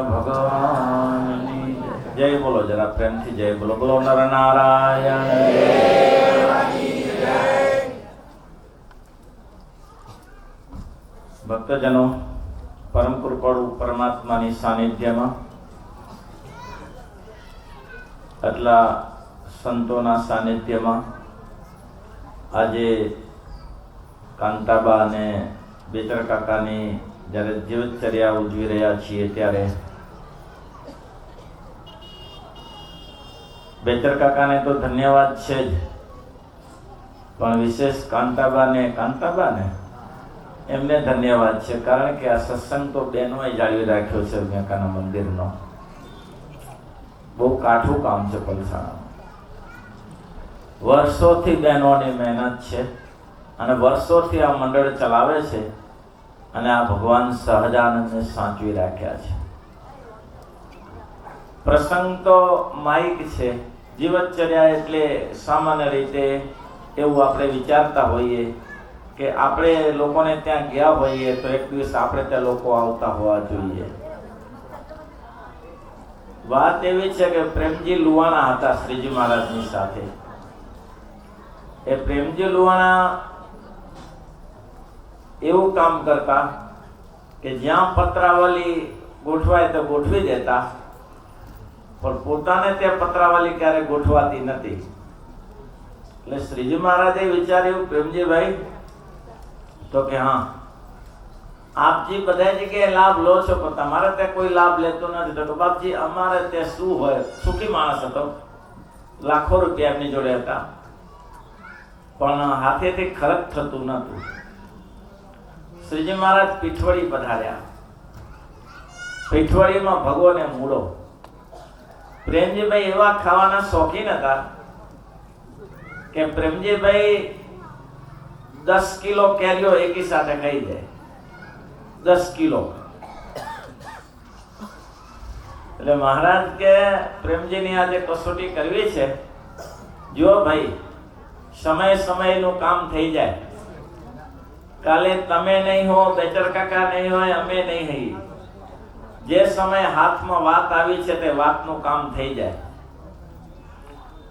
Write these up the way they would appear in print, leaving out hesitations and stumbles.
ભગવાનની જય બોલો, જરા પ્રેમથી જય બોલો. બોલો નર નારાયણ. ભક્તજનો, પરમ કૃપાળુ પરમાત્માની સાનિધ્યમાં આટલા સંતોના સાનિધ્યમાં આજે કાંતાબા અને બેચર કાકાની જ્યારે જીવચર્યા ઉજવી રહ્યા છીએ ત્યારે બેચર કાકાને તો ધન્યવાદ છે જ, પણ વિશેષ કાંતાબાને એમને ધન્યવાદ છે. કારણ કે આ સત્સંગ તો બહેનોએ જાળવી રાખ્યો છે. મેકાના મંદિરનો બહુ કાઠું કામ છે. પલસાણા વર્ષોથી બહેનોની મહેનત છે અને વર્ષોથી આ મંડળ ચલાવે છે અને આ ભગવાન સહજાનંદને સાચવી રાખ્યા છે. પ્રસંગ તો માઇક છે, જીવનચર્યા એટલે સામાન્ય રીતે એવું આપણે વિચારતા હોઈએ કે આપણે લોકોને ત્યાં ગયા હોઈએ તો એક દિવસ આપણે ત્યાં લોકો આવતા હોવા જોઈએ. વાત એવી છે કે પ્રેમજી લુવાણા હતા શ્રીજી મહારાજની સાથે. એ પ્રેમજી લુવાણા એવું કામ કરતા કે જ્યાં પત્રાવલી ગોઠવાય તો ગોઠવી દેતા, પણ પોતાને ત્યાં પત્રાવલી ક્યારે ગોઠવાતી નથી. એટલે શ્રીજી મહારાજે વિચાર્યું, પ્રેમજીભાઈ તો કે હા, આપ જે બધા જગ્યાએ લાભ લો છો પણ તમારે ત્યાં કોઈ લાભ લેતો નથી. તો બાપજી અમારે ત્યાં શું હોય, સુખી માણસ હતો, લાખો રૂપિયા એમની જોડે હતા, પણ હાથેથી ખર્ચ થતું નતું. શ્રીજી મહારાજ પીઠવડી પધાર્યા. પીઠવડીમાં ભગવાને મૂળો. પ્રેમજીભાઈ એવા ખાવાના શોખીન હતા કે પ્રેમજીભાઈ 10 કિલો કેરીઓ એકી સાથે ખાઈ જાય. 10 કિલો. એટલે મહારાજ કે પ્રેમજીની આજે કસોટી કરવી છે. જો ભાઈ, સમયનું કામ થઈ જાય. કાલે તમે નહીં હો, બેચર કાકા નહીં હોય, અમે નહીં હઈએ. જે સમય હાથમાં વાત આવી છે તે વાતનું કામ થઈ જાય.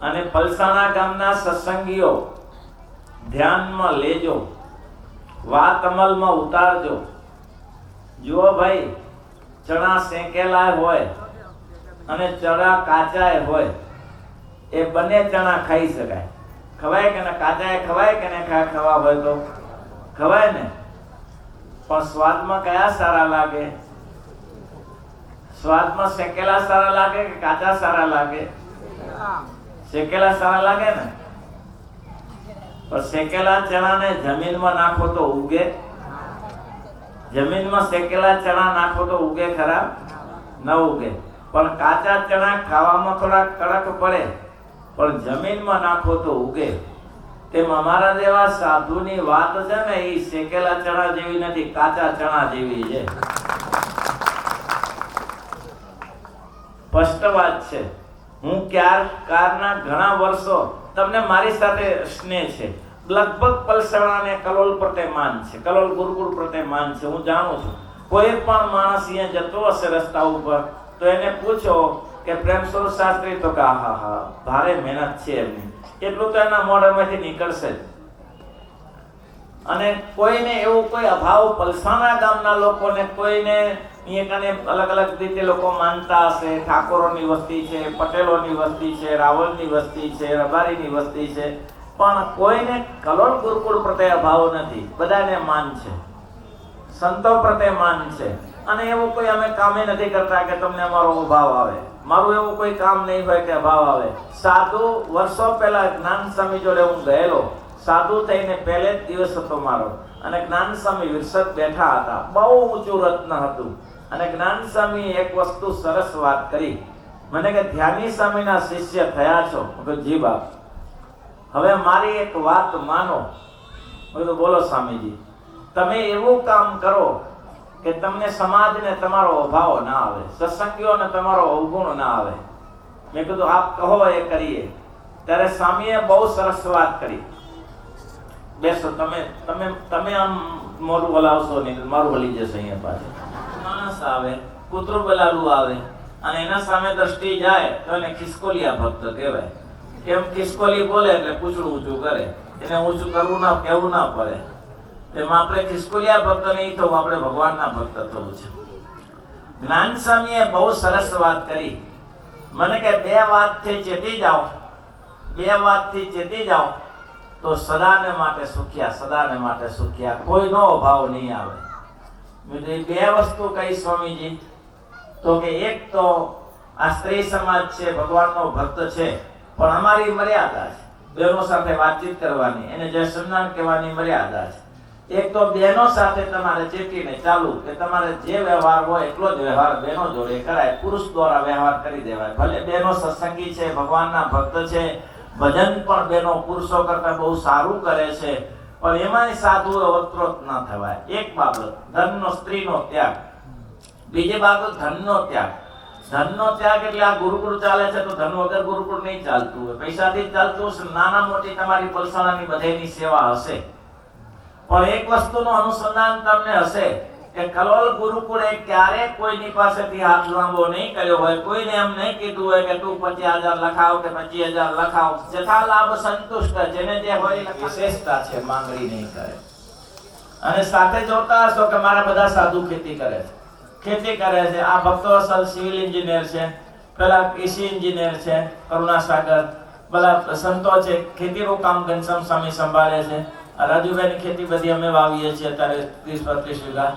અને પલસાણા ગામના સત્સંગીઓ ધ્યાનમાં લેજો, વાત અમલમાં ઉતારજો. જુઓ ભાઈ, ચણા શેકેલા હોય અને ચણા કાચા હોય, એ બંને ચણા ખાઈ શકાય. ખવાય કે ના? કાચા ખવાય કે ના ખવા હોય તો ખવાય ને. પણ સ્વાદમાં કયા સારા લાગે? સ્વાદમાં શેકેલા સારા લાગે કે કાચા સારા લાગે? શેકેલા સારા લાગે ને. પણ શેકેલા ચણાને જમીનમાં નાખો તો ઉગે? જમીનમાં શેકેલા ચણા નાખો તો ઉગે ખરા? ન ઉગે. પણ કાચા ચણા ખાવામાં થોડા કડક પડે, પણ જમીનમાં નાખો તો ઉગે. તેમ અમારા જેવા સાધુની વાત છે ને, એ શેકેલા ચણા જેવી નથી, કાચા ચણા જેવી છે. સ્પષ્ટ વાત છે. હું કારના ઘણા વર્ષો તમને મારી સાથે સ્નેહ છે. લગભગ પલસાણા ને કલોલ પ્રત્યે માન છે, કલોલ ગુરુકુળ પ્રત્યે માન છે. હું જાણું છું. કોઈ પણ માણસ અહીંયા જતો હશે રસ્તા ઉપર તો એને પૂછો કે પ્રેમ સ્વરૂપ શાસ્ત્રી, તો કે હા ભારે મહેનત છે એમની, એટલું તો એના મોઢામાંથી નીકળશે જ. અને કોઈને એવો કોઈ અભાવ પલસાણા ગામના લોકોને કોઈને અહીંયા અલગ અલગ રીતે લોકો માનતા હશે. ઠાકોરોની વસ્તી છે, પટેલોની વસ્તી છે, રાવળની વસ્તી છે, રબારીની વસ્તી છે, પણ કોઈને કલોલ ગુરુકુળ પ્રત્યે અભાવ નથી. બધાને માન છે, સંતો પ્રત્યે માન છે. અને એવું કોઈ અમે કામે નથી કરતા કે તમને અમારો અભાવ આવે. મારું એવું કોઈ કામ નહીં હોય કે અભાવ આવે. સાધુ વર્ષો પહેલા જ્ઞાન સ્વામી જોડે હું ગયેલો. સાધુ થઈને પહેલે જ દિવસ હતો મારો, અને જ્ઞાન સ્વામી વિરસદ બેઠા હતા. બહુ ઊંચું રત્ન હતું. અને જ્ઞાન સ્વામી એક વસ્તુ સરસ વાત કરી મને કે ધ્યાની સ્વામીના શિષ્ય થયા છો? જી બાપ. હવે મારી એક વાત માનો. બોલો સ્વામીજી. તમે એવું કામ કરો કે તમને સમાજને તમારો અભાવ ના આવે, સત્સંગીઓને તમારો અવગુણ ના આવે. મેં કીધું આપ કહો એ કરીએ. ત્યારે સ્વામીએ બહુ સરસ વાત કરી. બેસો, તમે આમ મોરું હલાવશો નહીં, મારું હલી જશે અહીંયા પાસે. માણસ આવે કૂતરું બલાડું આવે અને એના સામે દ્રષ્ટિ જાય તો એને ખિસકોલિયા ભક્ત કહેવાય. કેમ ખિસકોલી બોલે એટલે પૂછડું ઊંચું કરે, એને ઊંચું કરવું ના કહેવું ના પડે. તેમાં આપણે ખિસકોલિયા ભક્ત નહીં થવું, આપણે ભગવાનના ભક્ત થવું છે. જ્ઞાન સ્વામીએ બહુ સરસ વાત કરી. મને કે બે વાતથી ચેતી જાઓ, બે વાતથી ચેતી જાઓ તો સદાને માટે સુખ્યા, સદાને માટે સુખ્યા, કોઈનો અભાવ નહીં આવે. બે વસ્તુ કઈ સ્વામીજી? તો કે એક તો આ સ્ત્રી સમાજ છે, ભગવાનનો ભક્ત છે, પણ અમારી મર્યાદા છે. બહેનો સાથે વાતચીત કરવાની, એને જય સન્માન કહેવાની મર્યાદા છે. એક તો બહેનો સાથે તમારે ચેતીને ચાલુ કે તમારે જે વ્યવહાર હોય એટલો જ વ્યવહાર બહેનો જોડે કરાય, પુરુષ દ્વારા વ્યવહાર કરી દેવાય. ભલે બહેનો સત્સંગી છે, ભગવાનના ભક્ત છે, ભજન પણ બહેનો પુરુષો કરતા બહુ સારું કરે છે, પણ એમાંય સાધુ વક્રોત ન થવાય. એક બાબત ધનનો, સ્ત્રીનો ત્યાગ. બીજી બાબત ધનનો ત્યાગ. ધનનો ત્યાગ એટલે આ ગુરુકુળ ચાલે છે તો ધન વગર ગુરુકુળ નહીં ચાલતું હોય, પૈસાથી જ ચાલતું હશે. નાના મોટી તમારી પલસાણાની બધેની સેવા હશે, પણ એક વસ્તુનું અનુસંધાન તમને હશે કે કલોલ ગુરુકુળે ક્યારે કોઈની પાસેથી હાથ લાંબો નહીં કર્યો હોય, કોઈને એમ નહીં કીધું હોય કે તું 50,000 લખાવ કે 25,000 લખાવ. જથા લાભ સંતુષ્ટ, જેને જે હોય વિશેષતા છે, માંગણી નહીં કરે. અને સાથે જોતા હશો કે મારા બધા સાધુ ખેતી કરે છે, ખેતી કરે છે. આ ભક્તો અસલ સિવિલ એન્જિનિયર છે, પેલા કૃષિ એન્જિનિયર છે, કરુણાસાગર, પેલા સંતો છે, ખેતીનું કામ ઘનશ્યામ સ્વામી સંભાળે છે. રાજુભાઈની ખેતી બધી અમે વાવીએ છીએ અત્યારે 30-35 વીઘા.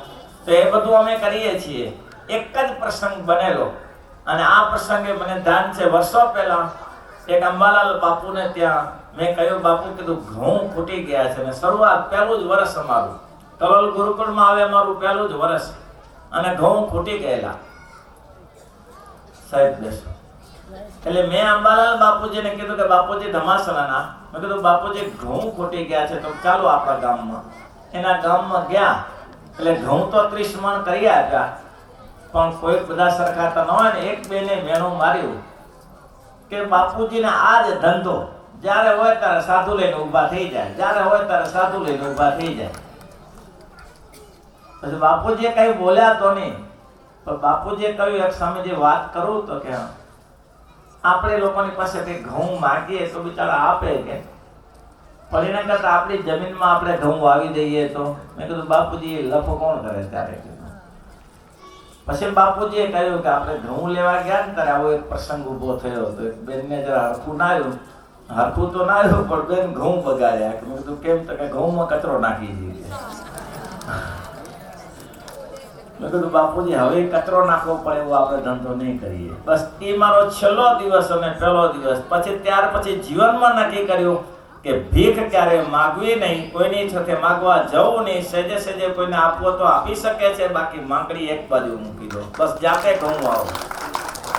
તો એ બધું અમે કરીએ છીએ. એક જ પ્રસંગ બનેલો, અને આ પ્રસંગે મને ધ્યાન છે વર્ષો પહેલા એક અંબાલાલ બાપુને ત્યાં મેં કહ્યું, બાપુ કીધું ઘઉં ફૂટી ગયા છે. ને શરૂઆત પહેલું જ વર્ષ અમારું કલોલ ગુરુકુળમાં આવે, અમારું પહેલું જ વર્ષ, અને ઘઉં ફૂટી ગયેલા. સાહેબ બેસો. એટલે મેં અંબાલાલ બાપુજીને કીધું કે બાપુજી ધમાસણાના, મેં કીધું બાપુજી ઘઉં ફૂટી ગયા છે તો ચાલો આપણા ગામમાં. એના ગામમાં ગયા એટલે ઘઉં તો 30 મણ કરી આપ્યા, પણ કોઈ બધા સરખાતા ન હોય ને એક બેને મેણું માર્યું કે બાપુજીને આ જ ધંધો, જ્યારે હોય ત્યારે સાધુ લઈને ઊભા થઈ જાય, જ્યારે હોય ત્યારે સાધુ લઈને ઊભા થઈ જાય. પછી બાપુજીએ કઈ બોલ્યા તો નહીં, પણ બાપુજીએ કહ્યું એક સ્વામીજી વાત કરું તો કે આપણે લોકોની પાસે કઈ ઘઉં માંગીએ તો બિચારા આપે કે, પણ એના કરતા આપણી જમીનમાં આપણે ઘઉં વાવી દઈએ તો. મેં કીધું બાપુજી લફો કોણ કરે ત્યારે. પછી બાપુજીએ કહ્યું કે આપણે ઘઉં લેવા ગયા ને ત્યારે આવો એક પ્રસંગ ઉભો થયો હતો. એક બેનને જરા હરખું ના આવ્યું, હરખું તો ના આવ્યું પણ બેન ઘઉં બગાડ્યા. મેં કીધું કેમ? તો કે ઘઉંમાં કચરો નાખી દીધો. મેં કીધું બાપુજી હવે કચરો નાખવો પડે એવો આપણે ધંધો નહીં કરીએ. બસ એ મારો છેલ્લો દિવસ અને પહેલો દિવસ. પછી ત્યાર પછી જીવનમાં નક્કી કર્યું કે ભીખ ક્યારે માગવી નહીં, કોઈની સાથે માગવા જવું નહીં. સહેજે સહેજે કોઈને આપવો તો આપી શકે છે, બાકી માંગણી એક બાજુ મૂકી દો. બસ જાતે ઘઉં આવો.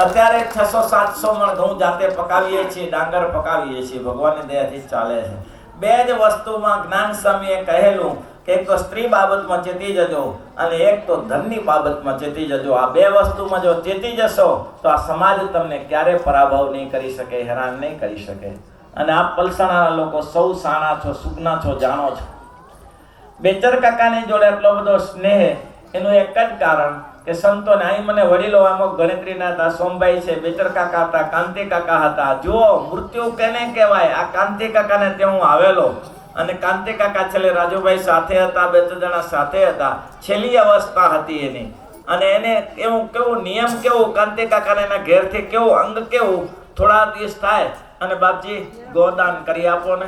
અત્યારે 600-700 મણ ઘઉં જાતે પકાવીએ છીએ, ડાંગર પકાવીએ છીએ, ભગવાનની દયાથી ચાલે છે. બે જ વસ્તુમાં જ્ઞાન સ્વામીએ કહેલું કે એક તો સ્ત્રી બાબતમાં ચેતી જજો અને એક તો ધનની બાબતમાં ચેતી જજો. આ બે વસ્તુમાં જો ચેતી જશો તો આ સમાજ તમને ક્યારે પરાભવ નહીં કરી શકે, હેરાન નહીં કરી શકે. અને આપ પલસાણાના લોકો સૌ સાણા છો, સુગના છો, જાણો છો. બેચર કાકાની જોડે એટલો બધો સ્નેહ, એનું એક જ કારણ કે સંતોને અહીં મને વડીલો અમુક ગણતરીના હતા. સોમભાઈ છે, બેચર કાકા હતા, કાંતિ કાકા હતા. જુઓ મૃત્યુ કેને કહેવાય. આ કાંતિ કાકાને ત્યાં હું આવેલો, અને કાંતિ કાકા છેલ્લે રાજુભાઈ સાથે હતા, 2-3 જણા સાથે હતા. છેલ્લી અવસ્થા હતી એની, અને એને એવું કેવું નિયમ કેવું, કાંતિ કાકાને એના ઘેરથી કેવું અંગ કેવું, થોડા દિવસ થાય અને બાપજી ગોદાન કરી આપો ને,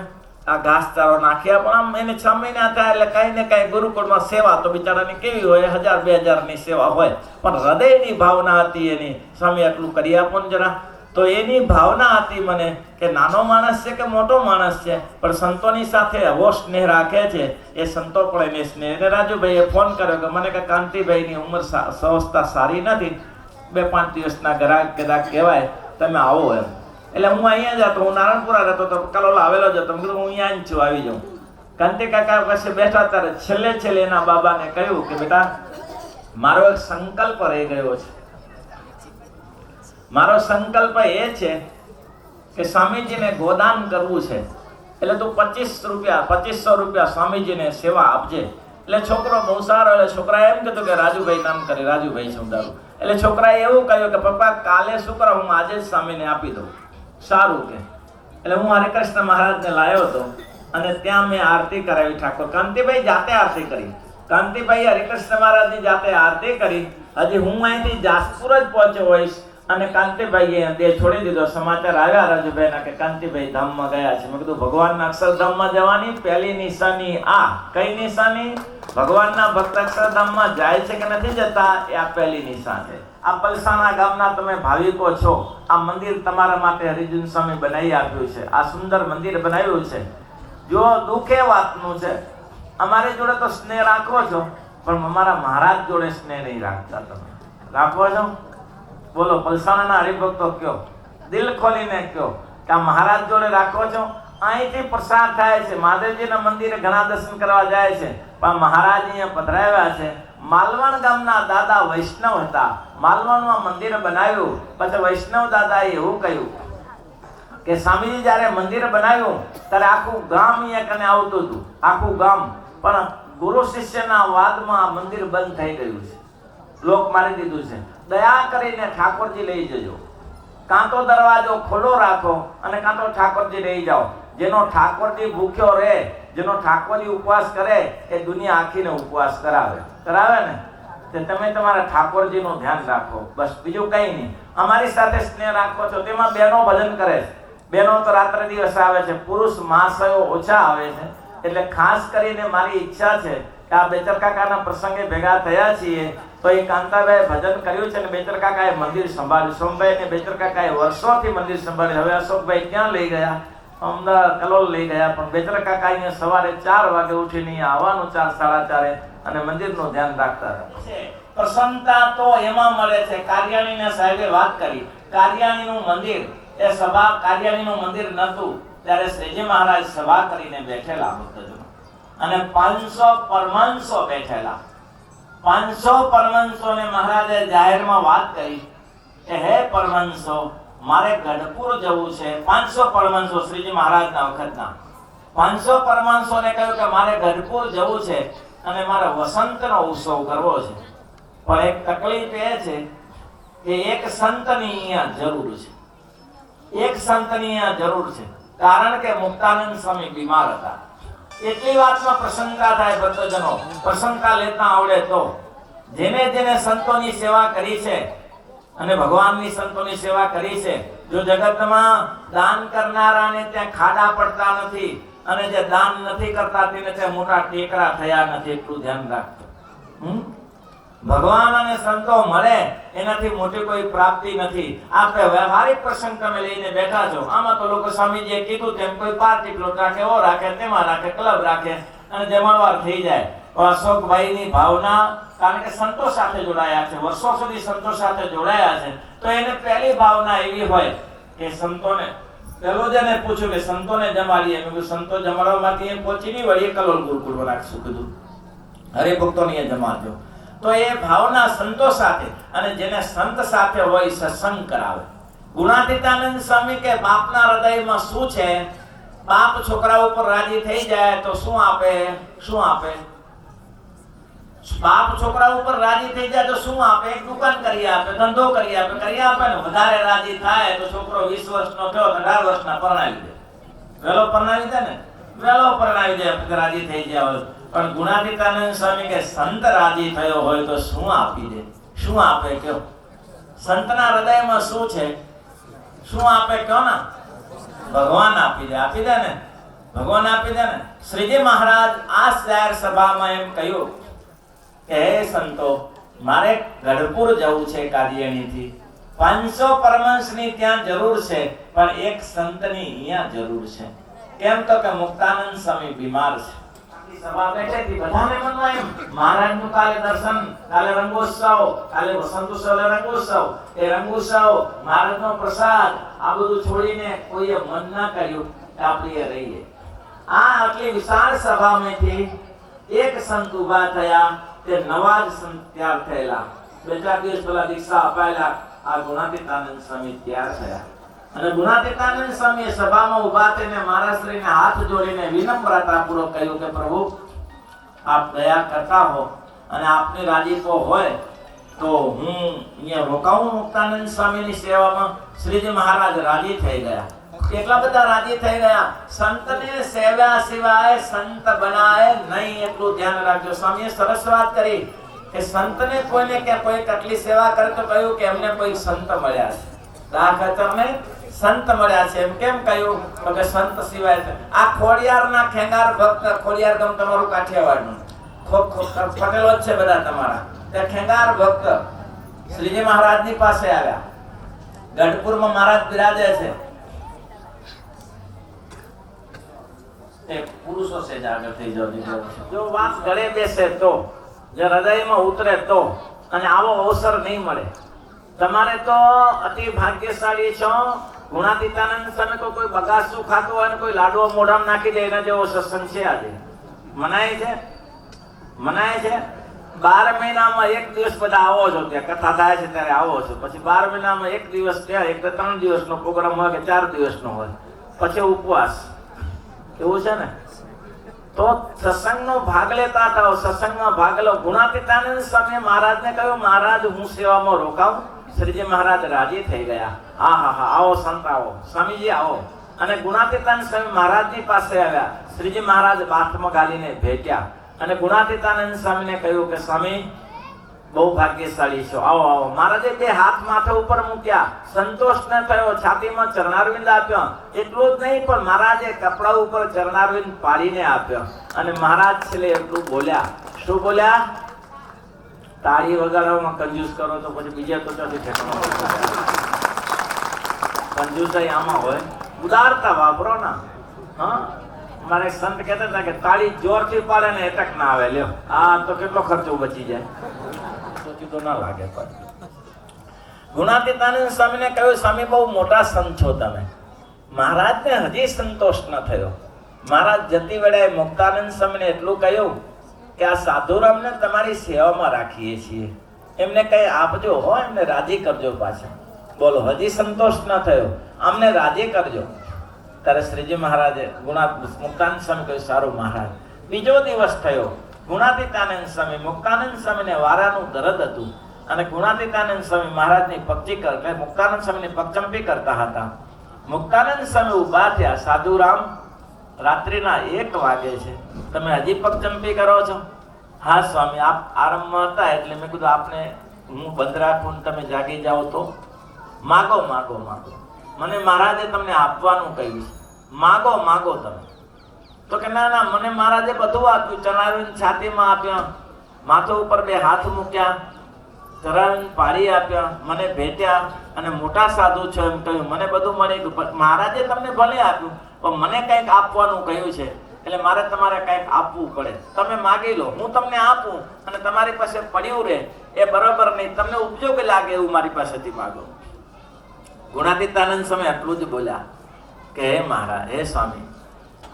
આ ઘાસચારો નાખી આપો. આમ એને 6 મહિના થાય એટલે કઈ ને કઈ ગુરુકુળમાં સેવા તો બિચારાની કેવી હોય, 1000-2000 ની સેવા હોય, પણ હૃદયની ભાવના હતી એની, સ્વામી આટલું કરી આપો ને જરા. તો એની ભાવના હતી મને કે નાનો માણસ છે કે મોટો માણસ છે, પણ સંતોની સાથે એવો સ્નેહ રાખે છે. એ સંતો પણ એને સ્નેહ. અને રાજુભાઈએ ફોન કર્યો કે મને કે કાંતિભાઈની ઉંમર અવસ્થા સારી નથી, 2-5 દિવસના ગરાક કહેવાય, તમે આવો એમ. એટલે હું અહીંયા જ હતો, હું નારણપુરા રહેતો તો કલોલ આવેલો જ હતો. મેં કીધું હું અહીંયા જ છું, આવી જાઉં. કાંતિ કાકા પાસે બેઠા ત્યારે છેલ્લે એના બાબાને કહ્યું કે બેટા મારો એક સંકલ્પ રહી ગયો છે. મારો સંકલ્પ એ છે કે સ્વામીજીને ગોદાન કરવું છે, એટલે તું 2500 રૂપિયા સ્વામીજીને સેવા આપજે. એટલે છોકરો બહુ સારો, એટલે છોકરાએ એમ કીધું કે રાજુભાઈ કામ કરે, રાજુભાઈ સમજાવું. એટલે છોકરાએ એવું કહ્યું કે પપ્પા કાલે શું કરો, હું આજે જ સ્વામીને આપી દઉં. સારું કે એટલે હું હરિકૃષ્ણ મહારાજને લાવ્યો હતો અને ત્યાં મેં આરતી કરાવી. ઠાકોર કાંતિભાઈ જાતે આરતી કરી. કાંતિભાઈ હરિકૃષ્ણ મહારાજની જાતે આરતી કરી. હજી હું અહીંથી જાસપુર જ પહોંચ્યો હોઈશ અને કાંતિભાઈએ દેહ છોડી દીધો. સમાચાર આવ્યા રાજુભાઈના કે કાંતિભાઈ ધામમાં ગયા છે. મેં કીધું ભગવાનના અક્ષરધામમાં જવાની પહેલી નિશાની આ. કઈ નિશાની? ભગવાનના ભક્ત અક્ષરધામમાં જાય છે કે નથી જતા, એ આ પહેલી નિશાન છે. આ પલસાણા ગામના તમે ભાવિકો છો, આ મંદિર તમારા માટે હરિજન સ્વામી બનાવી આપ્યું છે. આ સુંદર મંદિર બનાવ્યું છે. જો દુઃખ એ વાતનું છે, અમારી જોડે તો સ્નેહ રાખો છો, પણ અમારા મહારાજ જોડે સ્નેહ નહીં રાખતા. તમે રાખો છો? બોલો, પલસાણાના હરિભક્તો કયો, દિલ ખોલીને કયો કે આ મહારાજ જોડે રાખો છો? અહીંથી પ્રસાદ થાય છે, મહાદેવજીના મંદિરે ઘણા દર્શન કરવા જાય છે, પણ મહારાજ અહીંયા પધરાવ્યા છે. માલવણ ગામના દાદા વૈષ્ણવ હતા. માલવણમાં મંદિર બનાવ્યું. પછી વૈષ્ણવ દાદાએ એવું કહ્યું કે સ્વામીજી જ્યારે મંદિર બનાવ્યું ત્યારે આખું ગામ અહીંયા કને આવતું હતું, આખું ગામ. પણ ગુરુ શિષ્યના વાદમાં આ મંદિર બંધ થઈ ગયું છે, લોક મારી દીધું છે. દયા કરીને ઠાકોરજી લઈ જજો. કાં તો દરવાજો ખુલ્લો રાખો અને કાં તો ઠાકોરજી લઈ જાઓ. જેનો ઠાકોરજી ભૂખ્યો રહે, જેનો ઠાકોરજી ઉપવાસ કરે, એ દુનિયા આખીને ઉપવાસ કરાવે ને. તે તમે તમારા ઠાકોરજીનું ધ્યાન રાખો, બસ, બીજું કંઈ નહીં. અમારી સાથે સ્નેહ રાખો છો. તેમાં બહેનો ભજન કરે છે. બહેનો તો રાત્રે દિવસ આવે છે, પુરુષ મહાશયો ઓછા આવે છે. એટલે ખાસ કરીને મારી ઈચ્છા છે કે આ બેચર કાકાના પ્રસંગે ભેગા થયા છીએ તો એ કાંતાભાઈ ભજન કર્યું છે અને બેચર કાકાએ મંદિર સંભાળ્યું. સોમભાઈ ને બેચર કાકાએ વર્ષોથી મંદિર સંભાળ્યું. હવે અશોકભાઈ ક્યાં લઈ ગયા? અમદાવાદ કલોલ લઈ ગયા. પણ બેચર કાકા અહીંયા સવારે 4 વાગે ઉઠીને અહીંયા આવવાનું, 4 સાડા 4 અને મંદિરનું ધ્યાન રાખતા હતા. પ્રસન્નતા તો એમાં મળે છે. કારિયાણીના સાહેબે વાત કરી, કારિયાણીનું મંદિર એ સભા, કારિયાણીનું મંદિર નહોતું ત્યારે શ્રીજી મહારાજ સભા કરીને બેઠેલા ભક્તજનો અને 500 પરમહંસો બેઠેલા. 500 પરમહંસોને મહારાજે જાહેરમાં વાત કરી કે હે પરમહંસો, મારે ગઢપુર જવું છે. 500 પરમહંસો શ્રીજી મહારાજના વખતના 500 પરમહંસોને કહ્યું કે મારે ગઢપુર જવું છે અને મારે વસંતનો ઉત્સવ કરવો છે. પણ એક તકલીફ એ છે કે એક સંતની અહીંયા જરૂર છે. એક સંતની અહીંયા જરૂર છે. કારણ કે મુક્તાનંદ સ્વામી બીમાર હતા. એટલી વાતમાં પ્રસન્નતા થાય ભક્તજનો, પ્રસન્નતા લેતા આવડે તો. જેને જેને સંતોની સેવા કરી છે અને ભગવાનની સંતોની સેવા કરી છે, જો જગતમાં દાન કરનારાને ત્યાં ખાડા પડતા નથી અને જે દાન નથી કરતા તેને ત્યાં મોટા ટેકરા થયા નથી, એટલું ધ્યાન રાખજો. ભગવાન અને સંતો મળે એનાથી મોટી કોઈ પ્રાપ્તિ નથી. આપણે વ્યવહારિક પ્રસંગ તમે લઈને બેઠા છો, આમાં તો લોકો સ્વામીજીએ કીધું તેમ કોઈ પાર્ટી પ્લોટ રાખે, ઓ રાખે, તેમાં રાખે, ક્લબ રાખે અને જમણવાર થઈ જાય. અશોકભાઈની ભાવના, કારણ કે સંતો સાથે જોડાયા છે, વર્ષો સુધી સંતો સાથે જોડાયા છે, તો એને પહેલી ભાવના એવી હોય કે સંતોને, પેલો જેને પૂછ્યું કે સંતોને જમાડીએ, મેં કીધું સંતો જમાડવામાંથી એ પહોંચી નહીં વળી કલોલ ગુરુકુળ રાખશું, કીધું હરિભક્તોને એ જમાડજો. તો એ ભાવના સંતો સાથે, અને જેને સંત સાથે હોય સત્સંગ કરાવે. ગુણાતીતાનંદ સ્વામી કે બાપના હૃદયમાં શું છે? બાપ છોકરા ઉપર રાજી થઈ જાય તો શું આપે? શું આપે? બાપ છોકરા ઉપર રાજી થઈ જાય તો શું આપે? એક દુકાન કરી આપે, ધંધો કરી આપે ને. વધારે રાજી થાય તો છોકરો 20 વર્ષનો થયો 18 વર્ષના પરણાવી દે. વેલો પરણાવી દે ને, વેલો પરણાવી દે, રાજી થઈ ગયા હોય. પણ ગુણાતીતાનંદ સ્વામી કે સંત રાજી થયો હોય તો શું આપી દે? શું આપે કયો? સંતના હૃદયમાં શું છે? શું આપે કયો ના? ભગવાન આપી દે. આપી દે ને, ભગવાન આપી દે ને. શ્રીજી મહારાજ આ જાહેર સભામાં એમ કહ્યું કે હે સંતો, મારે ગઢપુર જવું છે કારિયાણીથી. 500 પરમહંસની ત્યાં જરૂર છે, પણ એક સંતની અહીંયા જરૂર છે. કેમ? તો કે મુક્તાનંદ સ્વામી બીમાર છે. સભા બેઠેથી બધાને મનમાં એમ, મહારાજનું કાલે દર્શન, કાલે રંગોત્સવ, કાલે વસંત ઉત્સવ, રંગોત્સવ, એ રંગોત્સવ, મહારાજનો પ્રસાદ, આ બધું છોડીને કોઈએ મન ના કર્યું કે આપણે રહીએ. આ આટલી વિશાળ સભામાંથી એક સંત ઉભા થયા, તે નવા જ સંત તૈયાર થયેલા. 2-4 દિવસ પહેલા દીક્ષા અપાયેલા આ ગુણાતીતાનંદ સ્વામી તૈયાર થયા. અને ગુણાતીતાનંદ સ્વામી સભામાં ઉભા થઈને મહારાજ શ્રીને હાથ જોડીને વિનમ્રતાપૂર્વક કહ્યું કે પ્રભુ, આપ દયા કરતા હો અને આપની રાજીપો હોય તો હું અહીંયા રોકાવું મુક્તાનંદ સ્વામીની સેવામાં. શ્રીજી મહારાજ રાજી થઈ ગયા. એટલા બધા રાજી થઈ ગયા, સંતને સેવ્યા સિવાય સંત બનાય નહીં, એટલું ધ્યાન રાખજો. સ્વામીએ સરસ વાત કરી કે સંતને કોઈને કે કોઈ કેટલી સેવા કરે તો કહ્યું કે એમને કોઈ સંત મળ્યા છે. દાખતરને સંત મળ્યા છે. એમ કેમ કહ્યું? તો કે સંત સિવાય આ ખોડિયારના ખેંગાર ભક્ત, ખોડિયાર ગામ તમારું કાઠિયાવાડનું, પટેલો જ છે બધા તમારા. તે ખેંગાર ભક્ત શ્રીજી મહારાજની પાસે આવ્યા. ગઢપુરમાં મહારાજ બિરાજે છે. તે પુરુષો છે આગળ થઈ જાવ. જો વાત ગળે બેસે તો, જો હૃદયમાં ઉતરે તો, અને આવો અવસર નહીં મળે. તમારે તો અતિ ભાગ્યશાળી છો. ગુણાતીતાનંદ સ્વામી તો કોઈ બગાસું ખાતું હોય ને કોઈ લાડવો મોઢામાં નાખી દે એના જેવો સત્સંગ છે આજે. મનાય છે, મનાય છે. 12 મહિનામાં એક દિવસ બધા આવો છો, ત્યાં કથા થાય છે ત્યારે આવો છો. પછી 12 મહિનામાં એક દિવસ ત્યાં, એક 3 દિવસનો પ્રોગ્રામ હોય કે 4 દિવસનો હોય, પછી ઉપવાસ. એવું છે ને? તો સત્સંગનો ભાગ લેતા થાઓ, સત્સંગમાં ભાગ લો. ગુણાતીતાનંદ સ્વામી મહારાજને કહ્યું, મહારાજ હું સેવામાં રોકાઉં. શ્રીજી મહારાજ રાજી થઈ ગયા. હા હા હા, આવો સંત આવો, સ્વામીજી આવો. અને ગુણાતીતાનંદ સ્વામી મહારાજની પાસે આવ્યા. શ્રીજી મહારાજ બાથમાં ગાલીને ભેટ્યા અને ગુણાતીતાનંદ સ્વામીને કહ્યું કે સ્વામી બહુ ભાગ્યશાળી છો, આવો આવો. મહારાજે 2 હાથ માથા ઉપર મૂક્યા. સંતોષ ન થયો, છાતીમાં ચરણારવિંદ આપ્યો. એટલું જ નહીં પણ મહારાજે કપડા ઉપર ચરણારવિંદ પાડીને આપ્યો. અને મહારાજ છેલ્લે એટલું બોલ્યા. શું બોલ્યા? તાળી વગાડવામાં કંજૂસ કરો તો પછી બીજા તો ચોથી ઠેકાણો. કંજૂસાઈ આમાં હોય, ઉદારતા વાપરો ના. હા, મારે સંત કહેતા હતા કે તાળી જોરથી પાડે ને એટક ના આવે. લ્યો, આ તો કેટલો ખર્ચો બચી જાય, તો ના લાગે. ગુણાતીતાનંદ સ્વામીને કહ્યું, સ્વામી બહુ મોટા સંત છો તમે. મહારાજને હજી સંતોષ ન થયો. મહારાજ જતી વેળાએ મુક્તાનંદ સ્વામીને એટલું કહ્યું કે આ સાધુરામને તમારી સેવામાં રાખીએ છીએ, એમને કઈ આપજો હો, એમને રાજી કરજો પાછા. બોલો, હજી સંતોષ ન થયો, અમને રાજી કરજો. ત્યારે શ્રીજી મહારાજે મુક્તાનંદ સ્વામી કહ્યું, સારું મહારાજ. બીજો દિવસ થયો. ગુણાતીતાનંદ સ્વામી મુક્તાનંદ સ્વામીને વારાનું દર્દ હતું અને ગુણાતીતાનંદ સ્વામી મહારાજની પગચી એટલે મુક્તાનંદ સ્વામીની પગચંપી કરતા હતા. મુક્તાનંદ સ્વામી ઊભા થયા. સાધુરામ, રાત્રિના 1 વાગે છે, તમે હજી પગચંપી કરો છો? હા સ્વામી, આપ આરામમાં હતા એટલે મેં કીધું આપને હું બંધ રાખું, તમે જાગી જાઓ તો માગો માગો માગો. મને મહારાજે તમને આપવાનું કહ્યું છે, માગો માગો તમે. તો કે ના ના, મને મહારાજે બધું આપ્યું. ચરણારવિંદ છાતીમાં આપ્યા, માથા ઉપર 2 હાથ મૂક્યા, ચરણારવિંદ પાડી આપ્યા, મને ભેટ્યા અને મોટા સાધુ છો એમ કહ્યું. મને બધું મળી ગયું. મહારાજે તમને ભલે આપ્યું પણ મને કંઈક આપવાનું કહ્યું છે, એટલે મારે તમારે કંઈક આપવું પડે. તમે માગી લો, હું તમને આપું અને તમારી પાસે પડ્યું રહે એ બરાબર નહીં. તમને ઉપયોગ લાગે એવું મારી પાસેથી માગો. ગુણાતીતાનંદ સ્વામી આટલું જ બોલ્યા કે હે મહારાજ, હે સ્વામી,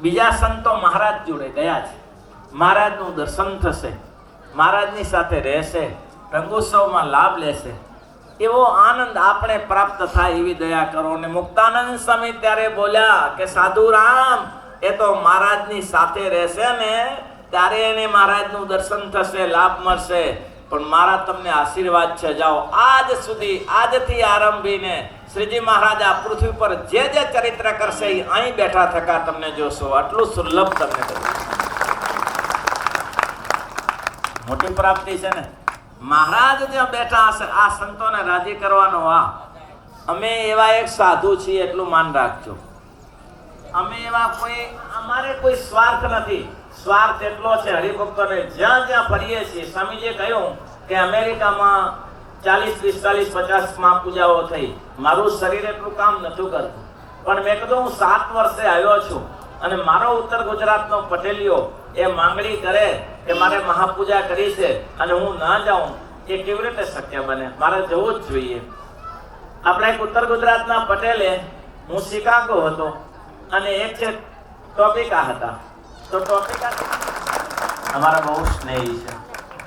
બીજા સંતો મહારાજ જોડે ગયા છે, મહારાજનું દર્શન થશે, મહારાજની સાથે રહેશે, રંગોત્સવમાં લાભ લેશે, એવો આનંદ આપણે પ્રાપ્ત થાય એવી દયા કરો. અને મુક્તાનંદ સ્વામી ત્યારે બોલ્યા કે સાધુરામ, એ તો મહારાજની સાથે રહેશે ને ત્યારે એને મહારાજનું દર્શન થશે, લાભ મળશે. પણ મારા તમને આશીર્વાદ છે, જાઓ. આજ સુધી, આજથી આરંભીને શ્રીજી મહારાજ આ પૃથ્વી પર જે જે ચરિત્ર કરશે એ અહીં બેઠા થકા તમને જોશો. આટલું સુલભ તમને કર્યું. મોટી પ્રાપ્તિ છે ને. મહારાજ જ્યાં બેઠા હશે, આ સંતોને રાજી કરવાનો. અમે એવા એક સાધુ છીએ એટલું માન રાખજો. અમે એવા અમારે કોઈ સ્વાર્થ નથી. સ્વાર્થ એટલો છે હરિભક્તોને, જ્યાં જ્યાં ફરીએ છીએ. સ્વામીજીએ કહ્યું કે અમેરિકામાં 40, 40, 50 માં પૂજાઓ થઈ. મારું શરીર એટલું કામ નતું કરતું, પણ મેં કીધું હું 7 વર્ષે આવ્યો છું અને મારો ઉત્તર ગુજરાતનો પટેલિયો એ માંગણી કરે કે મારે મહાપૂજા કરી છે અને હું ના જાઉં, એ કેવી રીતે શક્ય બને? મારે જવું જ જોઈએ. આપણા એક ઉત્તર ગુજરાતના પટેલે, હું શિકાગો હતો અને એક છે ટોપિકા હતા. તો ટોપિકા અમારા બહુ સ્નેહી છે,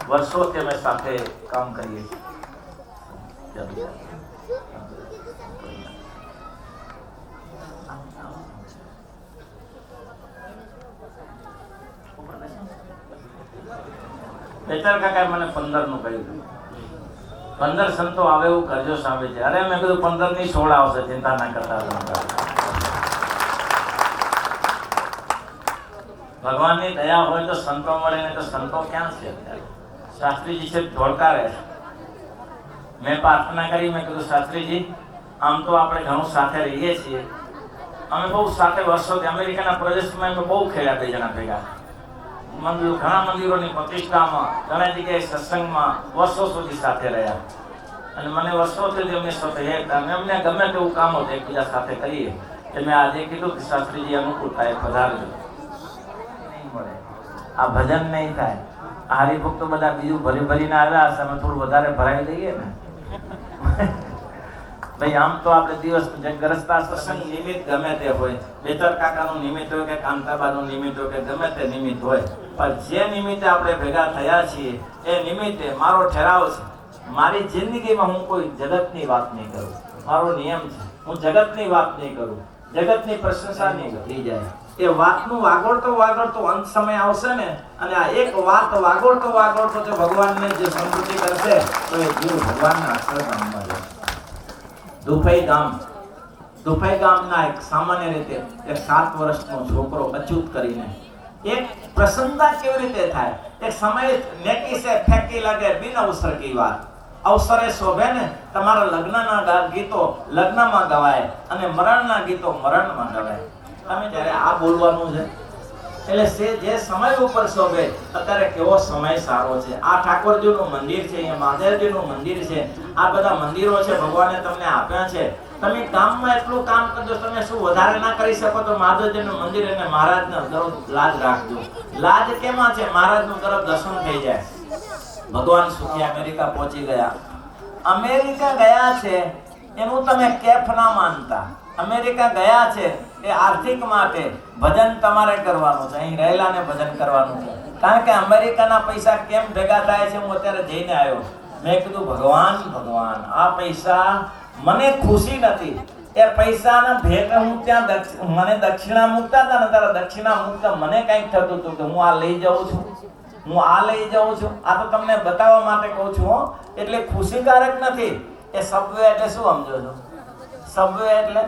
વર્ષોથી અમે સાથે કામ કરીએ છીએ. બેચાર કાકાએ મને 15 નું કહ્યું. 15 સંતો આવે એવું કરજો સ્વામીજી. અરે મેં કીધું 15 ની 16 આવશે, ચિંતા ના કરતા. ભગવાનની દયા હોય તો સંતો મળે, ને તો સંતો ક્યાં છે અત્યારે? શાસ્ત્રીજી છે ઢોળકા રહે છે. મેં પ્રાર્થના કરી, મેં કીધું શાસ્ત્રીજી આમ તો આપણે ઘણું સાથે રહીએ છીએ, અમે બહુ સાથે વર્ષોથી અમેરિકાના પ્રદેશમાં અમે બહુ ખેડ્યા, 2 જણા ભેગા ઘણા મંદિરોની પ્રતિષ્ઠામાં, ઘણા જગ્યાએ સત્સંગમાં વર્ષો સુધી સાથે રહ્યા, અને મને વર્ષોથી અમને સાથે અમને ગમે તેવું કામ હતું એકબીજા સાથે કરીએ. એટલે મેં આજે કીધું કે શાસ્ત્રીજી અનુકૂળ થાય પધારજો. નહીં મળે, આ ભજન નહીં થાય. આ હરિભક્તો બધા બીજું ભરીને આવ્યા હશે, અમે થોડું વધારે ભરાઈ દઈએ ને ભાઈ. આમ તો આપણે દિવસ ગરજતા સત્સંગ નિમિત્ત ગમે તે હોય, બેચર કાકાનું નિમિત્ત હોય કે કાંતાબાનું નિમિત્ત હોય કે ગમે તે નિમિત્ત હોય, પણ જે નિમિત્તે આપણે ભેગા થયા છીએ એ નિમિત્તે મારો ઠરાવ છે, મારી જિંદગીમાં હું કોઈ જગતની વાત નહીં કરું. મારો નિયમ છે, હું જગતની વાત નહીં કરું, જગતની પ્રશંસા નહીં થઈ જાય. એ વાતનું વાગોળતો અંત સમય આવશે ને, અને આ એક વાત વાગોળતો જો ભગવાનને જે સમૃદ્ધિ કરશે તો એ જીવ ભગવાનના અક્ષરધામમાં જશે. દુફાઈ ગામના એક સામાન્ય રીતે એક 7 વર્ષનો છોકરો અચ્યુત કરીને એક પ્રસન્નતા કેવી રીતે થાય? એક સમય નેકી સે ફેંકી લાગે બિન અવસર કી વાત. અવસરે શોભે ને તમારા લગ્નના ગીતો લગ્નમાં ગવાય, અને મરણના ગીતો મરણમાં ગવાય. તમે જ્યારે આ બોલવાનું છે એટલે જે સમય ઉપર શોભે. અત્યારે કેવો સમય સારો છે, આ ઠાકોરજીનું મંદિર છે, અહીંયા મહાદેવજીનું મંદિર છે, આ બધા મંદિરો છે ભગવાને તમને આપ્યા છે. તમે ગામમાં એટલું કામ કરજો, તમે શું વધારે ના કરી શકો તો મહાદેવજીનું મંદિર અને મહારાજને દરરોજ લાજ રાખજો. લાજ કેમાં છે? મહારાજનું તરફ દર્શન થઈ જાય. ભગવાન સુખી અમેરિકા પહોંચી ગયા. અમેરિકા ગયા છે એનું તમે કેફ ના માનતા. અમેરિકા ગયા છે એ આર્થિક માટે ભજન તમારે કરવાનું છે, અહીં રહેલાને ભજન કરવાનું છે. કારણ કે અમેરિકાના પૈસા કેમ ભેગા થાય છે, હું અત્યારે જઈને આવ્યો. મેં કીધું ભગવાન આ પૈસા મને ખુશી નથી, એ પૈસાના ભેટ હું ત્યાં મને દક્ષિણા મૂકતા હતા ને, તારા દક્ષિણા મૂકતા મને કંઈક થતું હતું કે હું આ લઈ જાઉં છું. આ તો તમને બતાવવા માટે કહું છું હો. એટલે ખુશીકારક નથી. એ સબવે એટલે શું સમજો છો? સબવે એટલે